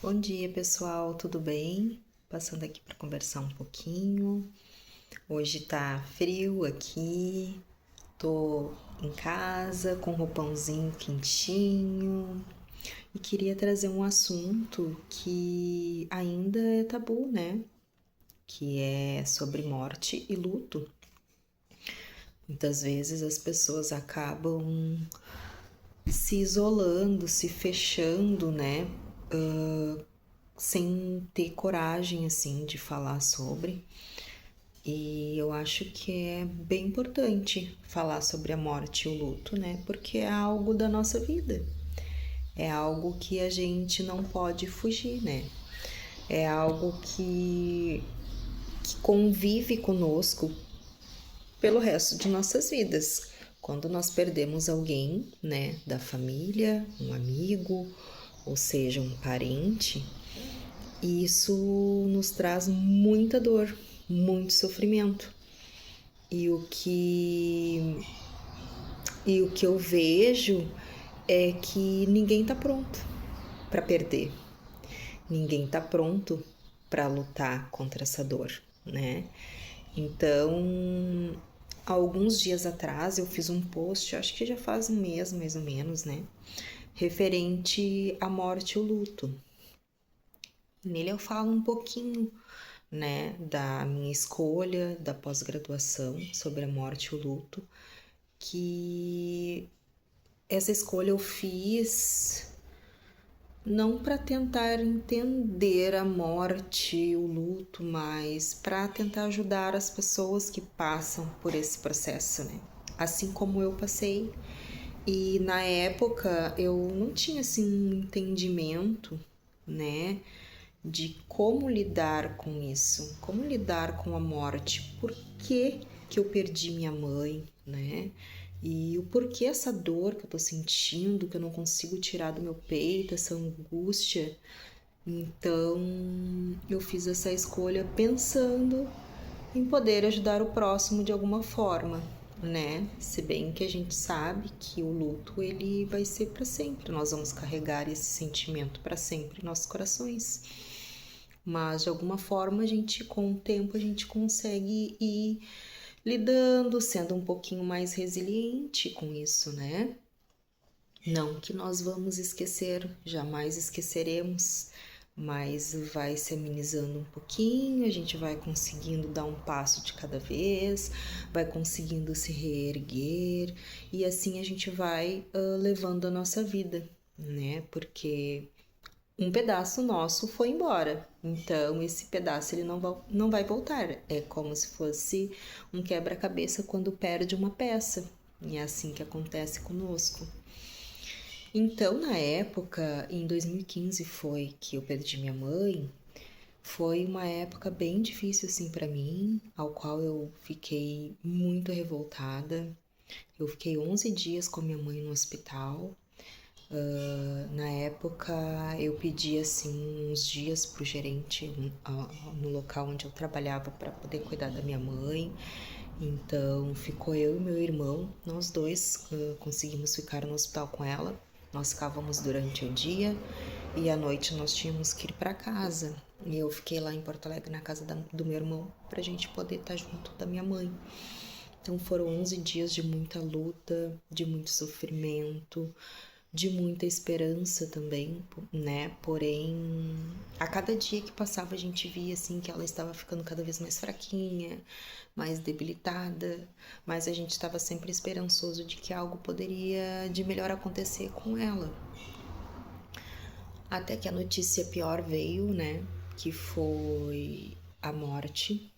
Bom dia, pessoal, tudo bem? Passando aqui para conversar um pouquinho. Hoje tá frio aqui, tô em casa com roupãozinho quentinho e queria trazer um assunto que ainda é tabu, né? Que é sobre morte e luto. Muitas vezes as pessoas acabam se isolando, se fechando, né? Sem ter coragem, assim, de falar sobre. E eu acho que é bem importante falar sobre a morte e o luto, né? Porque é algo da nossa vida. É algo que a gente não pode fugir, né? É algo que convive conosco pelo resto de nossas vidas. Quando nós perdemos alguém, né, da família, um amigo, ou seja, um parente, isso nos traz muita dor, muito sofrimento. E o que e o que eu vejo é que ninguém tá pronto para perder. Ninguém tá pronto para lutar contra essa dor, né? Então, alguns dias atrás eu fiz um post, acho que já faz um mês mais ou menos, né? Referente à morte e o luto. Nele eu falo um pouquinho, né, da minha escolha da pós-graduação sobre a morte e o luto, que essa escolha eu fiz não para tentar entender a morte, o luto, mas para tentar ajudar as pessoas que passam por esse processo, né? Assim como eu passei. E na época eu não tinha assim um entendimento, né, de como lidar com isso, como lidar com a morte, por que eu perdi minha mãe, né? E o porquê essa dor que eu tô sentindo, que eu não consigo tirar do meu peito, essa angústia. Então, eu fiz essa escolha pensando em poder ajudar o próximo de alguma forma, né? Se bem que a gente sabe que o luto ele vai ser para sempre, nós vamos carregar esse sentimento para sempre em nossos corações. Mas de alguma forma a gente, com o tempo, a gente consegue ir lidando, sendo um pouquinho mais resiliente com isso, né? Não que nós vamos esquecer, jamais esqueceremos, mas vai se amenizando um pouquinho, a gente vai conseguindo dar um passo de cada vez, vai conseguindo se reerguer e assim a gente vai levando a nossa vida, né? Porque um pedaço nosso foi embora, então esse pedaço ele não vai voltar. É como se fosse um quebra-cabeça quando perde uma peça, e é assim que acontece conosco. Então, na época, em 2015 foi que eu perdi minha mãe. Foi uma época bem difícil assim para mim, ao qual eu fiquei muito revoltada. Eu fiquei 11 dias com minha mãe no hospital. Na época, eu pedi assim uns dias pro gerente no local onde eu trabalhava para poder cuidar da minha mãe. Então, ficou eu e meu irmão, nós dois conseguimos ficar no hospital com ela. Nós ficávamos durante o dia e à noite nós tínhamos que ir para casa. E eu fiquei lá em Porto Alegre na casa do meu irmão pra gente poder estar junto da minha mãe. Então foram 11 dias de muita luta, de muito sofrimento, de muita esperança também, né? Porém, a cada dia que passava a gente via assim que ela estava ficando cada vez mais fraquinha, mais debilitada, mas a gente estava sempre esperançoso de que algo poderia de melhor acontecer com ela. Até que a notícia pior veio, né? Que foi a morte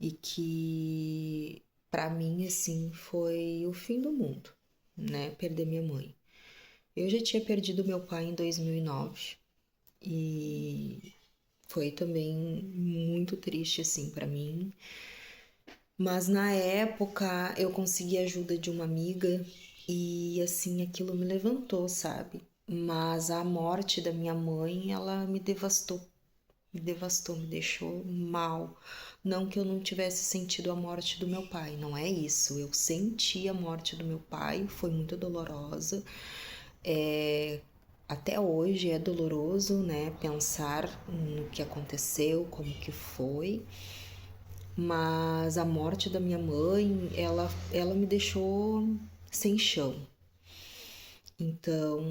e que para mim assim foi o fim do mundo, né? Perder minha mãe. Eu já tinha perdido meu pai em 2009 e foi também muito triste assim para mim. Mas na época eu consegui a ajuda de uma amiga e assim aquilo me levantou, sabe? Mas a morte da minha mãe, ela me devastou, me deixou mal. Não que eu não tivesse sentido a morte do meu pai, não é isso. Eu senti a morte do meu pai, foi muito dolorosa. Até hoje é doloroso, né, pensar no que aconteceu, como que foi, mas a morte da minha mãe, ela me deixou sem chão. Então,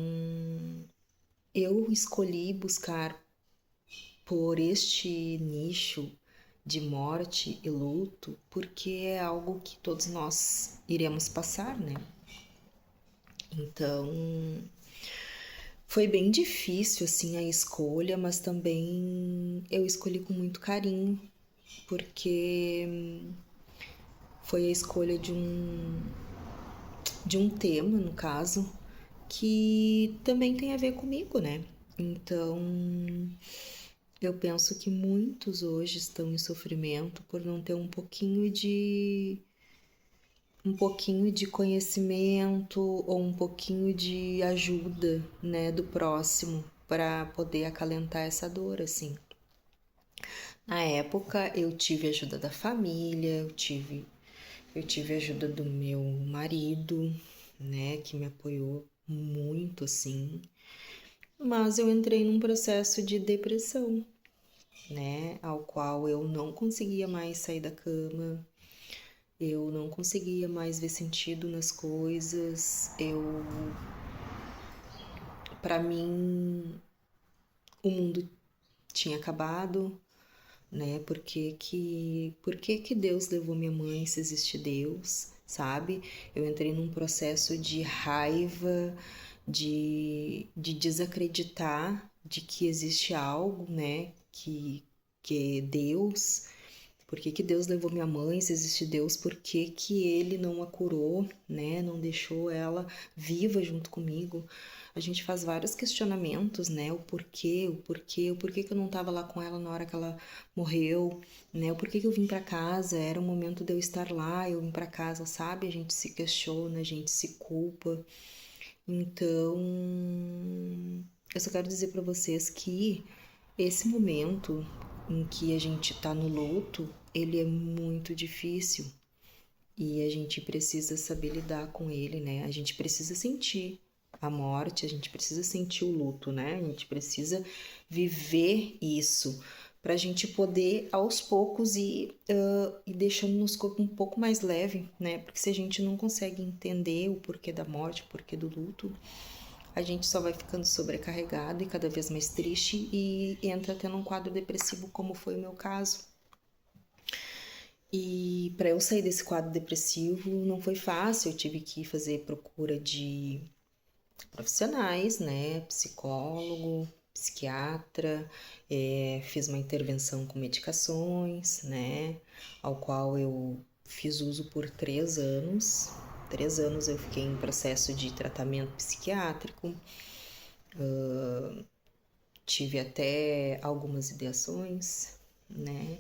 eu escolhi buscar por este nicho de morte e luto, porque é algo que todos nós iremos passar, né? Então, foi bem difícil assim a escolha, mas também eu escolhi com muito carinho, porque foi a escolha de um tema, no caso, que também tem a ver comigo, né? Então, eu penso que muitos hoje estão em sofrimento por não ter um pouquinho de conhecimento ou um pouquinho de ajuda, né, do próximo para poder acalentar essa dor, assim. Na época eu tive ajuda da família, eu tive ajuda do meu marido, né, que me apoiou muito, assim. Mas eu entrei num processo de depressão, né, ao qual eu não conseguia mais sair da cama, eu não conseguia mais ver sentido nas coisas. Para mim, o mundo tinha acabado, né? Por que que Deus levou minha mãe se existe Deus, sabe? Eu entrei num processo de raiva, de desacreditar de que existe algo, né? Que é Deus. Por que que Deus levou minha mãe? Se existe Deus, por que que Ele não a curou, né? Não deixou ela viva junto comigo? A gente faz vários questionamentos, né? O porquê que eu não estava lá com ela na hora que ela morreu, né? O porquê que eu vim para casa? Era o momento de eu estar lá, eu vim para casa, sabe? A gente se questiona, a gente se culpa. Então, eu só quero dizer para vocês que esse momento em que a gente tá no luto, ele é muito difícil e a gente precisa saber lidar com ele, né? A gente precisa sentir a morte, a gente precisa sentir o luto, né? A gente precisa viver isso para a gente poder aos poucos ir deixando nosso corpo um pouco mais leve, né? Porque se a gente não consegue entender o porquê da morte, o porquê do luto, a gente só vai ficando sobrecarregado e cada vez mais triste e entra até num quadro depressivo, como foi o meu caso. E para eu sair desse quadro depressivo não foi fácil, eu tive que fazer procura de profissionais, né? Psicólogo, psiquiatra, fiz uma intervenção com medicações, né? Ao qual eu fiz uso por 3 anos. 3 anos eu fiquei em processo de tratamento psiquiátrico, tive até algumas ideações, né?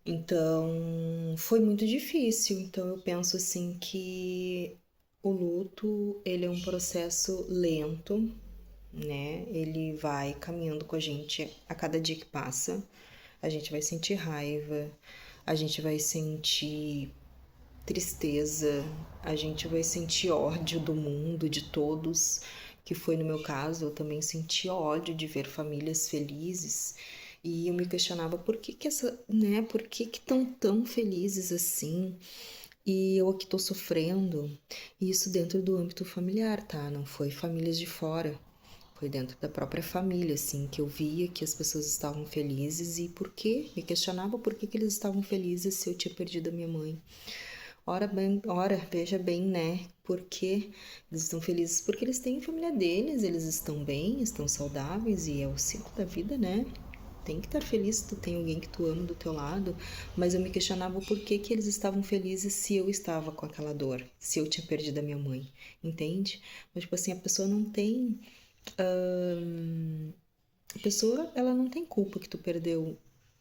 Então, foi muito difícil. Então, eu penso assim que o luto, ele é um processo lento, né? Ele vai caminhando com a gente a cada dia que passa. A gente vai sentir raiva, a gente vai sentir tristeza, a gente vai sentir ódio do mundo, de todos, que foi no meu caso, eu também senti ódio de ver famílias felizes e eu me questionava por que que estão tão felizes assim? E eu aqui tô sofrendo. E isso dentro do âmbito familiar, tá? Não foi famílias de fora. Foi dentro da própria família, assim, que eu via que as pessoas estavam felizes e por quê? Me questionava por que que eles estavam felizes se eu tinha perdido a minha mãe. Ora, veja bem, né? Porque eles estão felizes porque eles têm a família deles, eles estão bem, estão saudáveis e é o ciclo da vida, né? Tem que estar feliz se tu tem alguém que tu ama do teu lado, mas eu me questionava o porquê que eles estavam felizes se eu estava com aquela dor, se eu tinha perdido a minha mãe, entende? Mas, tipo assim, a pessoa não tem. A pessoa, ela não tem culpa que tu perdeu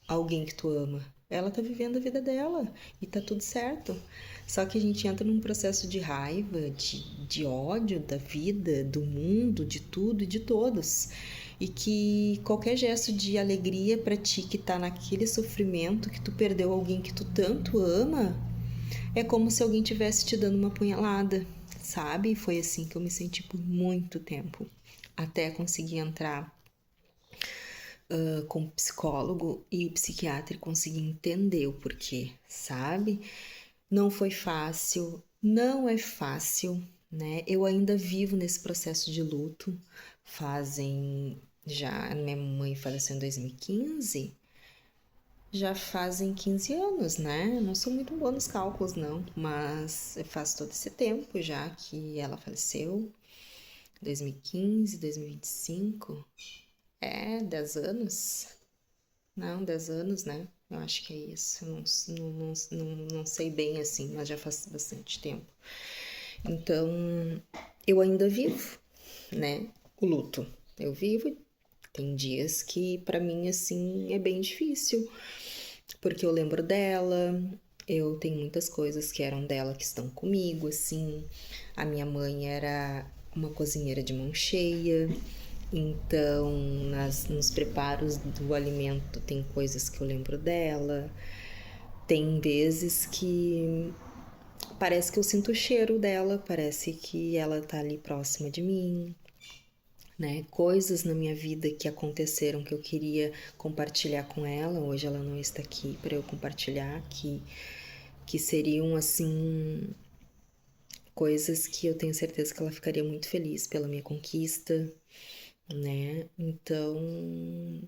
alguém que tu ama. Ela tá vivendo a vida dela e tá tudo certo. Só que a gente entra num processo de raiva, de ódio da vida, do mundo, de tudo e de todos. E que qualquer gesto de alegria pra ti que tá naquele sofrimento, que tu perdeu alguém que tu tanto ama, é como se alguém tivesse te dando uma punhalada, sabe? Foi assim que eu me senti por muito tempo. até conseguir entrar com o psicólogo e o psiquiatra e conseguir entender o porquê, sabe? Não foi fácil, não é fácil, né? Eu ainda vivo nesse processo de luto. Minha mãe faleceu em 2015, já fazem 15 anos, né? Não sou muito boa nos cálculos, não, mas faz todo esse tempo já que ela faleceu. 2015, 2025, 10 anos? Não, 10 anos, né? Eu acho que é isso. Não sei bem assim, mas já faz bastante tempo. Então, eu ainda vivo, né? O luto. Eu vivo. Tem dias que pra mim, assim, é bem difícil. Porque eu lembro dela, eu tenho muitas coisas que eram dela que estão comigo, assim. A minha mãe era uma cozinheira de mão cheia, então nos preparos do alimento tem coisas que eu lembro dela. Tem vezes que parece que eu sinto o cheiro dela, parece que ela tá ali próxima de mim, né? Coisas na minha vida que aconteceram que eu queria compartilhar com ela. Hoje ela não está aqui para eu compartilhar, que seriam assim coisas que eu tenho certeza que ela ficaria muito feliz pela minha conquista, né? Então,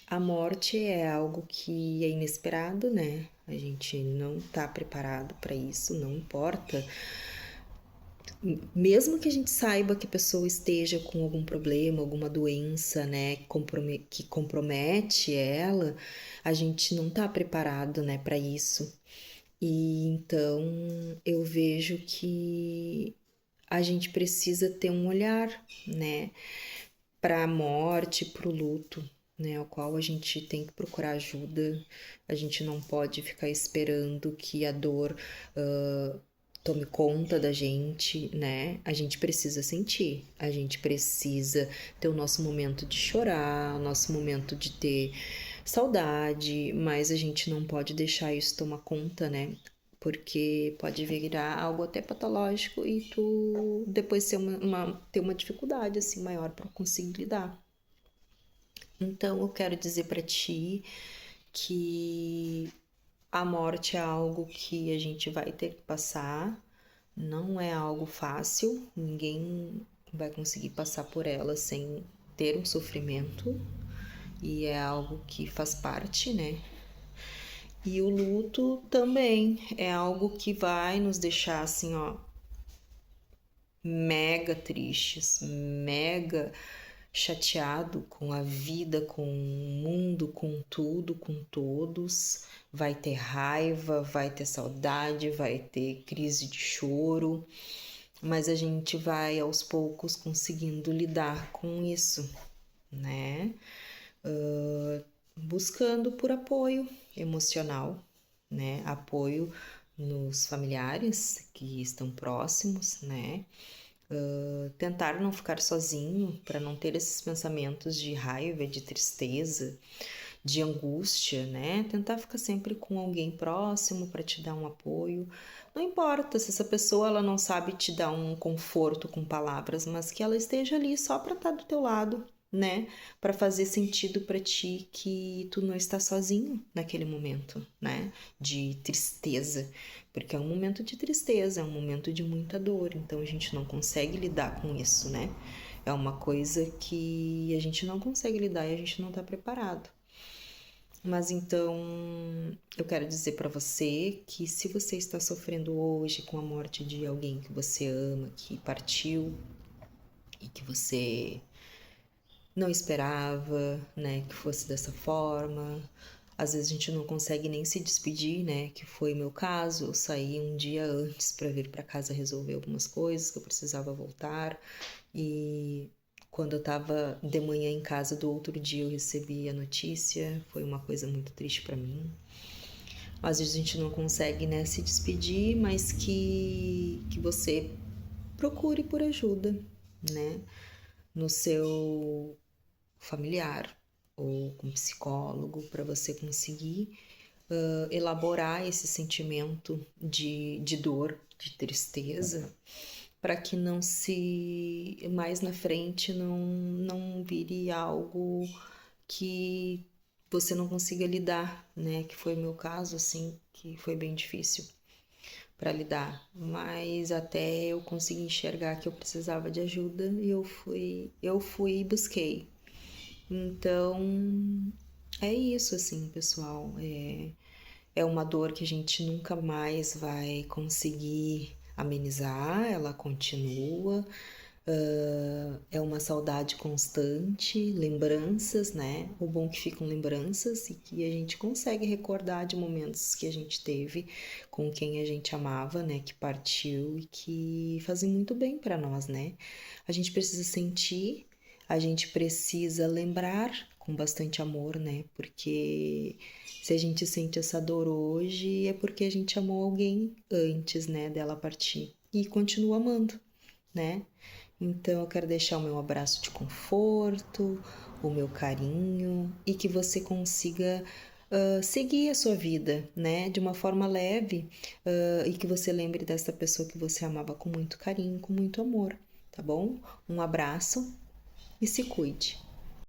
a morte é algo que é inesperado, né? A gente não tá preparado para isso, não importa. Mesmo que a gente saiba que a pessoa esteja com algum problema, alguma doença, né, que compromete ela, a gente não tá preparado, né, para isso. E então eu vejo que a gente precisa ter um olhar, né, para a morte, para o luto, né, ao qual a gente tem que procurar ajuda. A gente não pode ficar esperando que a dor tome conta da gente, né? A gente precisa sentir, a gente precisa ter o nosso momento de chorar, o nosso momento de ter saudade, mas a gente não pode deixar isso tomar conta, né? Porque pode virar algo até patológico e tu depois ter uma dificuldade assim maior para conseguir lidar. Então eu quero dizer para ti que a morte é algo que a gente vai ter que passar, não é algo fácil, ninguém vai conseguir passar por ela sem ter um sofrimento, e é algo que faz parte, né? E o luto também é algo que vai nos deixar assim, ó, mega tristes, mega chateado com a vida, com o mundo, com tudo, com todos. Vai ter raiva, vai ter saudade, vai ter crise de choro, mas a gente vai aos poucos conseguindo lidar com isso, né? Buscando por apoio emocional, né? Apoio nos familiares que estão próximos, né? Tentar não ficar sozinho para não ter esses pensamentos de raiva, de tristeza, de angústia, né? Tentar ficar sempre com alguém próximo para te dar um apoio. Não importa se essa pessoa ela não sabe te dar um conforto com palavras, mas que ela esteja ali só para estar do teu lado, né? Para fazer sentido para ti que tu não está sozinho naquele momento, né? De tristeza, porque é um momento de tristeza, é um momento de muita dor, então a gente não consegue lidar com isso, né? É uma coisa que a gente não consegue lidar e a gente não está preparado. Mas então, eu quero dizer para você que se você está sofrendo hoje com a morte de alguém que você ama, que partiu e que você não esperava, né, que fosse dessa forma. Às vezes a gente não consegue nem se despedir, né, que foi o meu caso. Eu saí um dia antes para vir para casa resolver algumas coisas que eu precisava voltar e quando eu tava de manhã em casa do outro dia eu recebi a notícia, foi uma coisa muito triste para mim. Às vezes a gente não consegue, né, se despedir, mas que você procure por ajuda, né, no seu familiar ou com psicólogo para você conseguir elaborar esse sentimento de dor, de tristeza, para que não se mais na frente não vire algo que você não consiga lidar, né? Que foi o meu caso, assim, que foi bem difícil para lidar, mas até eu consegui enxergar que eu precisava de ajuda e eu fui e busquei. Então, é isso, assim, pessoal. É uma dor que a gente nunca mais vai conseguir amenizar, ela continua. É uma saudade constante, lembranças, né? O bom é que ficam lembranças e que a gente consegue recordar de momentos que a gente teve com quem a gente amava, né? Que partiu e que fazem muito bem para nós, né? A gente precisa sentir, a gente precisa lembrar com bastante amor, né? Porque se a gente sente essa dor hoje é porque a gente amou alguém antes, né? Dela partir e continua amando, né? Então eu quero deixar o meu abraço de conforto, o meu carinho e que você consiga seguir a sua vida, né, de uma forma leve e que você lembre dessa pessoa que você amava com muito carinho, com muito amor, tá bom? Um abraço e se cuide.